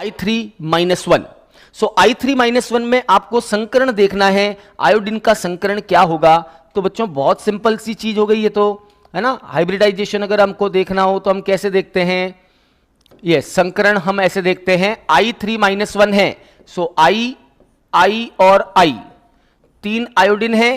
I3-1। सो I3-1 में आपको संकरण देखना है, आयोडीन का संकरण क्या होगा। तो बच्चों बहुत सिंपल सी चीज हो गई है, तो है ना। हाइब्रिडाइजेशन अगर हमको देखना हो तो हम कैसे देखते हैं, ये संकरण हम ऐसे देखते हैं, I3-1 है, सो I और I, 3 आयोडीन है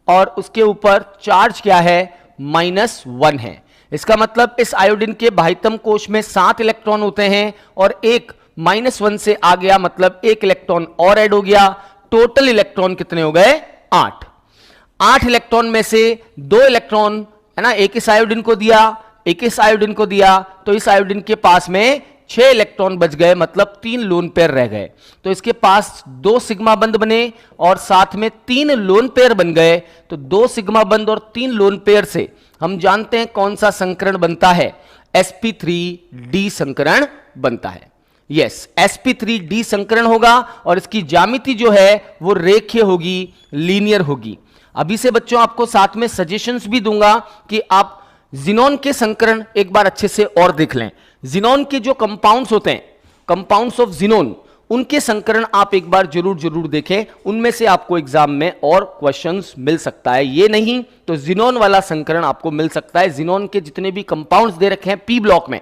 और उसके ऊपर चार्ज क्या है, -1 है। इसका मतलब इस आयोडीन के बाह्यतम कोश में 7 इलेक्ट्रॉन होते हैं और एक -1 से आ गया, मतलब 1 इलेक्ट्रॉन और ऐड हो गया। टोटल इलेक्ट्रॉन कितने हो गए, 8 इलेक्ट्रॉन में से 2 इलेक्ट्रॉन है ना, एक इस आयोडीन को दिया, एक इस आयोडीन को दिया, तो इस आयोडीन के पास में 6 इलेक्ट्रॉन बच गए, मतलब 3 लोन पेयर रह गए। तो इसके पास 2 सिग्मा बंध बने और साथ में 3 लोन पेयर बन गए। तो 2 सिग्मा बंध और 3 लोन पेयर से हम जानते हैं कौन सा संकरण बनता है, sp3d संकरण बनता है। यस, sp3d संकरण होगा और इसकी ज्यामिति जो है वो रेखीय होगी, लीनियर होगी। अभी से बच्चों आपको साथ में सजेशंस भी दूंगा कि आप जिनोन के संकरण एक बार अच्छे से और देख लें। जिनोन के जो कंपाउंड्स होते हैं, कंपाउंड्स ऑफ जिनोन, उनके संकरण आप एक बार जरूर देखें, उनमें से आपको एग्जाम में और क्वेश्चंस मिल सकता है। ये नहीं तो जिनोन वाला संकरण आपको मिल सकता है। जिनोन के जितने भी कंपाउंड्स दे रखे हैं पी ब्लॉक में,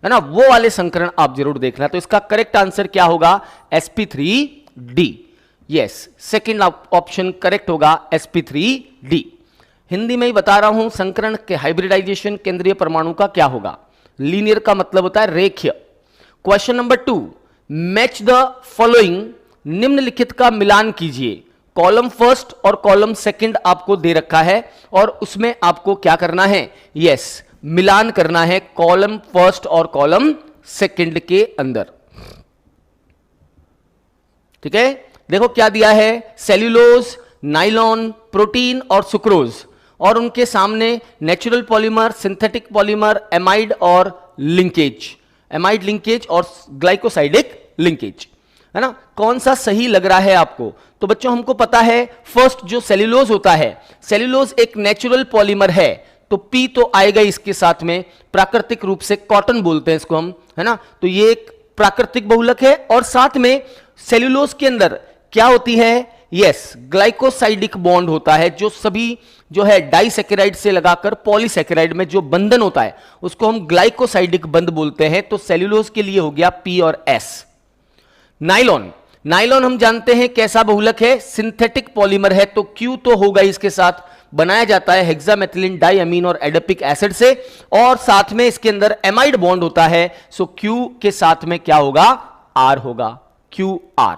है ना, वो वाले संकरण आप जरूर देखना। तो इसका करेक्ट आंसर क्या होगा, sp3d। Yes, second option correct होगा, sp3d। हिंदी में ही बता रहा हूं, संकरण के हाइब्रिडाइजेशन केंद्रीय परमाणु का क्या होगा। लीनियर का मतलब होता है रेखीय। Question number 2, match the following, निम्नलिखित का मिलान कीजिए। कॉलम फर्स्ट और कॉलम सेकंड आपको दे रखा है और उसमें आपको क्या करना है, यस, मिलान करना है कॉलम फर्स्ट और कॉलम सेकंड के अंदर। ठीक है, देखो क्या दिया है, सेल्यूलोज, नाइलॉन, प्रोटीन और सुक्रोज, और उनके सामने natural polymer, synthetic polymer, amide और लिंकेज, एमाइड लिंकेज और ग्लाइकोसाइडिक लिंकेज, है ना। कौन सा सही लग रहा है आपको। तो बच्चों हमको पता है फर्स्ट जो सेल्यूलोज होता है, सेल्यूलोज एक नेचुरल पॉलीमर है, तो P तो आएगा इसके साथ में। प्राकृतिक रूप से कॉटन बोलते हैं इसको हम, है ना। तो ये एक प्राकृतिक बहुलक है और साथ में सेल्यूलोज के अंदर क्या होती है, यस, ग्लाइकोसाइडिक बॉन्ड होता है, जो सभी जो है डाइसैकेराइड से लगाकर पॉलीसैकेराइड में जो बंधन होता है उसको हम ग्लाइकोसाइडिक बंध बोलते हैं। तो सेल्यूलोज के लिए हो गया P और S। नाइलॉन, नाइलॉन हम जानते हैं कैसा बहुलक है, सिंथेटिक पॉलीमर है, तो Q तो होगा, इसके साथ बनाया जाता है हेक्सामेथिलीन डाइअमीन और एडिपिक एसिड से, और साथ में इसके अंदर एमाइड बॉन्ड होता है। सो Q के साथ में क्या होगा, R होगा, QR।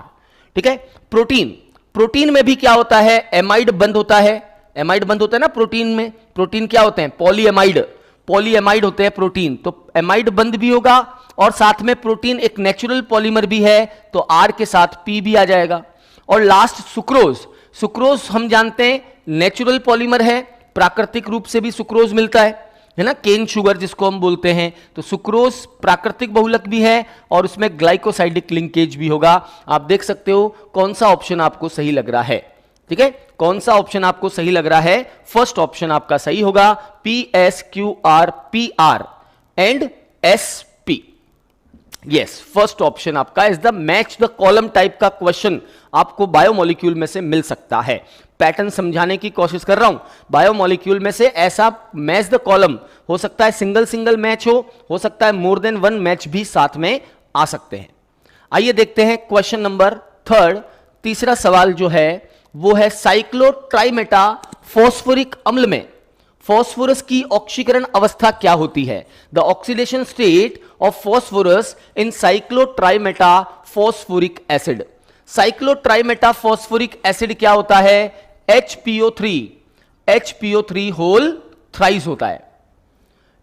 ठीक है, प्रोटीन, प्रोटीन में भी क्या होता है, एमाइड बंध होता है, एमाइड बंध होता है ना प्रोटीन में। प्रोटीन क्या होते हैं, पॉलीएमाइड, पॉलीएमाइड होते हैं प्रोटीन, तो एमाइड बंध भी होगा और साथ में प्रोटीन एक नेचुरल पॉलीमर भी है, तो R के साथ P भी आ जाएगा। और लास्ट सुक्रोज, सुक्रोज हम जानते हैं नेचुरल पॉलीमर है, प्राकृतिक रूप से भी सुक्रोज मिलता है ना, केन शुगर जिसको हम बोलते हैं। तो सुक्रोज प्राकृतिक बहुलक भी है और उसमें ग्लाइकोसाइडिक लिंकेज भी होगा। आप देख सकते हो कौन सा ऑप्शन आपको सही लग रहा है। ठीक है, कौन सा ऑप्शन आपको सही लग रहा है, फर्स्ट ऑप्शन आपका सही होगा, PSQRPR and SP। Yes, first option आपका is the match the column type का क्वेश्चन आपको बायोमोलिक्यूल में से मिल सकता है। पैटर्न समझाने की कोशिश कर रहा हूं, बायोमोलिक्यूल में से ऐसा मैच द कॉलम हो सकता है, सिंगल सिंगल मैच हो सकता है मोर देन वन मैच भी साथ में आ सकते हैं। आइए देखते हैं क्वेश्चन नंबर 3, तीसरा सवाल जो है वो है साइक्लोट्राइमेटा फॉस्फोरिक अम्ल में फॉस्फोरस की ऑक्सीकरण अवस्था क्या होती है। The oxidation state of phosphorus in cyclotrimeta phosphoric acid. Cyclotrimeta phosphoric acid क्या होता है, HPO3, HPO3 होल थ्राइस होता है।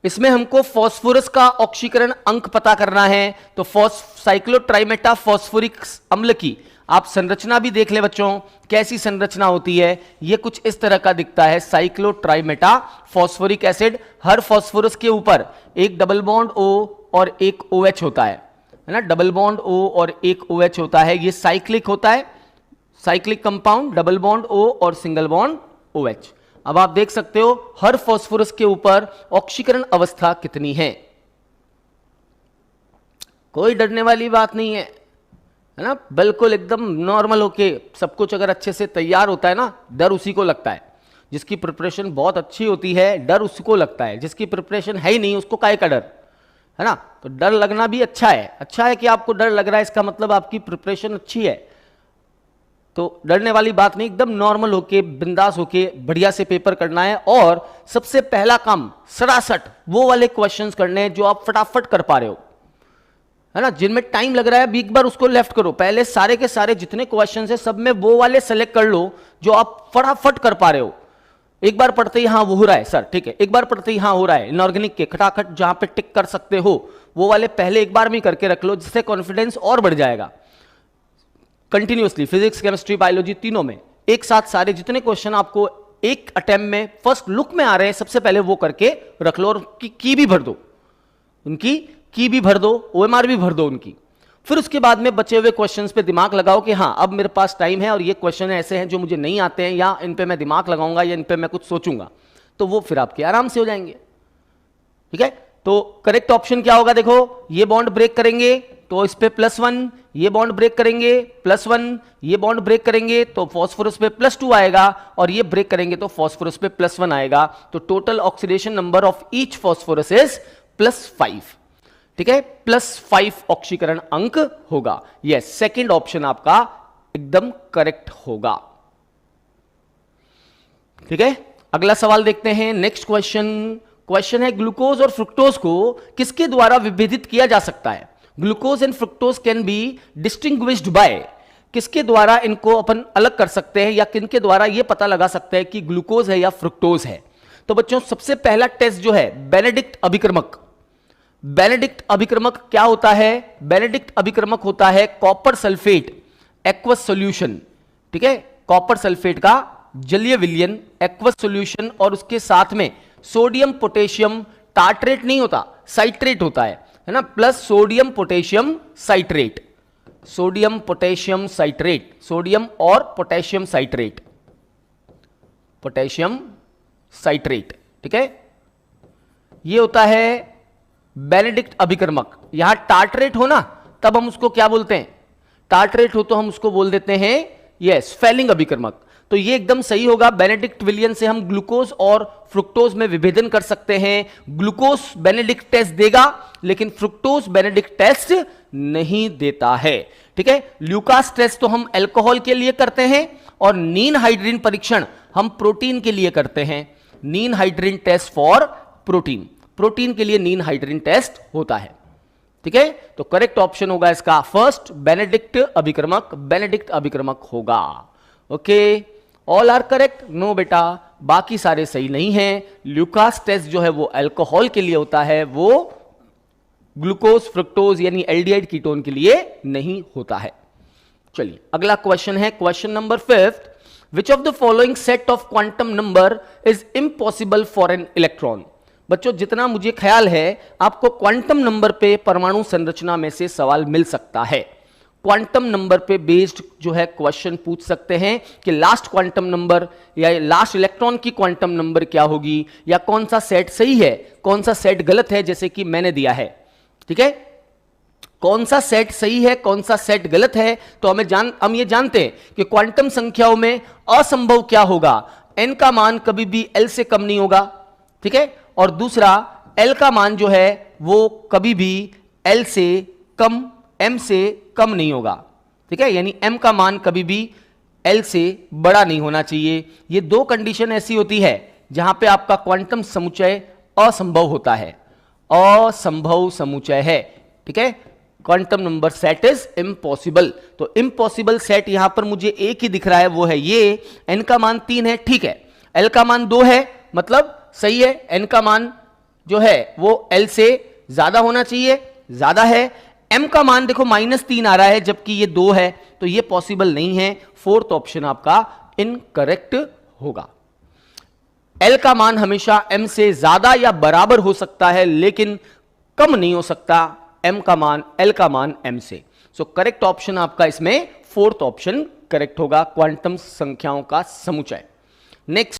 इसमें हमको फॉस्फोरस का ऑक्सीकरण अंक पता करना है, तो साइक्लोट्राइमेटा फॉस्फोरिक अम्ल की आप संरचना भी देख ले बच्चों, कैसी संरचना होती है। यह कुछ इस तरह का दिखता है साइक्लोट्राइमेटा फॉस्फोरिक एसिड। हर फॉस्फोरस के ऊपर एक डबल बॉन्ड O और एक OH होता है ना, डबल बॉन्ड O और एक OH होता है। यह साइक्लिक होता है, cyclic compound, double bond O और सिंगल बॉन्ड OH। अब आप देख सकते हो हर फॉस्फोरस के ऊपर ऑक्सीकरण अवस्था कितनी है। कोई डरने वाली बात नहीं है ना, बिल्कुल एकदम नॉर्मल होके सब कुछ अगर अच्छे से तैयार होता है ना, डर उसी को लगता है। जिसकी प्रिपरेशन बहुत अच्छी होती है डर उसको लगता है, जिसकी प्रिपरेशन है ही नहीं उसको काहे का डर, है ना। तो डर लगना भी अच्छा है, अच्छा है कि आपको डर लग रहा है, इसका मतलब आपकी प्रिपरेशन अच्छी है। तो डरने वाली बात नहीं, एकदम नॉर्मल होके बिंदास होके बढ़िया से पेपर करना है। और सबसे पहला काम सरासट वो वाले क्वेश्चंस करने हैं जो आप फटाफट कर पा रहे हो, है ना, जिनमें टाइम लग रहा है एक बार उसको लेफ्ट करो। पहले सारे के सारे जितने क्वेश्चंस हैं सब में वो वाले सेलेक्ट कर लो जो आप फटाफट कर पा रहे हो। एक बार पढ़ते ही हाँ वो हो रहा है सर, ठीक है, एक बार पढ़ते ही हाँ हो रहा है, इनऑर्गेनिक के खटाखट जहां पे टिक कर सकते हो वो वाले पहले एक बार में करके रख लो, जिससे कॉन्फिडेंस और बढ़ जाएगा। कंटिन्यूअसली फिजिक्स केमिस्ट्री बायोलॉजी तीनों में एक साथ सारे जितने क्वेश्चन आपको एक अटेम्प्ट में फर्स्ट लुक में आ रहे हैं सबसे पहले वो करके रख लो, और की भी भर दो, उनकी की भी भर दो, ओएमआर भी भर दो उनकी। फिर उसके बाद में बचे हुए क्वेश्चंस पे दिमाग लगाओ कि हाँ अब मेरे पास टाइम है और ये क्वेश्चन ऐसे हैं जो मुझे नहीं आते हैं, या इन पे मैं दिमाग लगाऊंगा या इन पे मैं कुछ सोचूंगा, तो वो फिर आपके आराम से हो जाएंगे। ठीक है, तो करेक्ट ऑप्शन क्या होगा, देखो ये बॉन्ड ब्रेक करेंगे तो इस पे +1, ये बॉन्ड ब्रेक करेंगे +1, ये बॉन्ड ब्रेक करेंगे तो फास्फोरस पे +2 आएगा, और ये ब्रेक करेंगे तो फास्फोरस पे +1 आएगा। तो total oxidation number of each phosphorus is +5। ठीक है, +5 ऑक्सीकरण अंक होगा। यस, सेकंड ऑप्शन आपका एकदम करेक्ट होगा। ठीक है, अगला सवाल देखते हैं। नेक्स्ट क्वेश्चन है ग्लूकोज और फ्रुक्टोज को किसके द्वारा विभेदित किया जा सकता है। Glucose and fructose can be distinguished by, किसके द्वारा इनको अपन अलग कर सकते हैं या किनके द्वारा यह पता लगा सकते हैं कि ग्लूकोज है या फ्रुक्टोज है। तो बच्चों सबसे पहला टेस्ट जो है बेनेडिक्ट अभिक्रमक। बेनेडिक्ट अभिक्रमक क्या होता है, बेनेडिक्ट अभिक्रमक होता है कॉपर सल्फेट एक्वस सॉल्यूशन। ठीक है, कॉपर सल्फेट का जलीय विलयन एक्वस सॉल्यूशन, और उसके साथ में सोडियम पोटेशियम टार्ट्रेट नहीं होता, साइट्रेट होता है ना, plus sodium potassium citrate, sodium potassium citrate, sodium और पोटेशियम साइट्रेट, पोटेशियम साइट्रेट। ठीक है, ये होता है बेनेडिक्ट अभिक्रमक। यहां टार्ट्रेट हो ना तब हम उसको क्या बोलते हैं, टार्ट्रेट हो तो हम उसको बोल देते हैं यस फेलिंग अभिक्रमक। तो ये एकदम सही होगा, बेनेडिक्ट विलियन से हम ग्लूकोज और फ्रुक्टोज में विभेदन कर सकते हैं। ग्लूकोज बेनेडिक्ट टेस्ट देगा लेकिन फ्रुक्टोज बेनेडिक्ट टेस्ट नहीं देता है। ठीक है, ल्यूकास टेस्ट तो हम अल्कोहल के लिए करते हैं और नीन हाइड्रीन परीक्षण हम प्रोटीन के लिए करते हैं। Ninhydrin test for protein, protein के लिए नीन हाइड्रीन टेस्ट होता है। ठीक है, तो करेक्ट ऑप्शन होगा इसका फर्स्ट बेनेडिक्ट अभिक्रमक, बेनेडिक्ट अभिक्रमक होगा। Okay, all are correct, no बेटा बाकी सारे सही नहीं हैं। ल्यूकास टेस्ट जो है वो अल्कोहल के लिए होता है, वो ग्लूकोज फ्रुक्टोज यानी एल्डिहाइड कीटोन के लिए नहीं होता है। चलिए अगला क्वेश्चन है question number 5। Which of the following set of quantum number is impossible for an electron. बच्चों जितना मुझे ख्याल है आपको क्वांटम नंबर पे परमाणु संरचना में से सवाल मिल सकता है। क्वांटम नंबर पे बेस्ड जो है क्वेश्चन पूछ सकते हैं कि लास्ट क्वांटम नंबर या लास्ट इलेक्ट्रॉन की क्वांटम नंबर क्या होगी, या कौन सा सेट सही है कौन सा सेट गलत है, जैसे कि मैंने दिया है। ठीक है, कौन सा सेट सही है कौन सा सेट गलत है। तो हम ये जानते हैं कि क्वांटम संख्याओं में असंभव क्या होगा, n का मान कभी भी l से कम नहीं होगा। ठीक है, और दूसरा l का मान जो है वो कभी भी l से कम m से कम नहीं होगा। ठीक है, यानी m का मान कभी भी l से बड़ा नहीं होना चाहिए। ये दो कंडीशन ऐसी होती है जहां पे आपका क्वांटम समुच्चय असंभव होता है, असंभव समुच्चय है। ठीक है, quantum number set is impossible. तो इम्पॉसिबल सेट यहां पर मुझे एक ही दिख रहा है, वो है ये। n का मान 3 है, ठीक है, l का मान 2 है, मतलब सही है। n का मान जो है वो l से ज्यादा होना चाहिए, ज्यादा है। m का मान देखो -3 आ रहा है जबकि ये 2 है, तो ये पॉसिबल नहीं है। फोर्थ ऑप्शन आपका इनकरेक्ट होगा। l का मान हमेशा m से ज्यादा या बराबर हो सकता है लेकिन कम नहीं हो सकता l का मान m से। सो करेक्ट ऑप्शन आपका इसमें फोर्थ ऑप्शन करेक्ट होगा, क्वांटम संख्याओं का समुच्चय। नेक्स्ट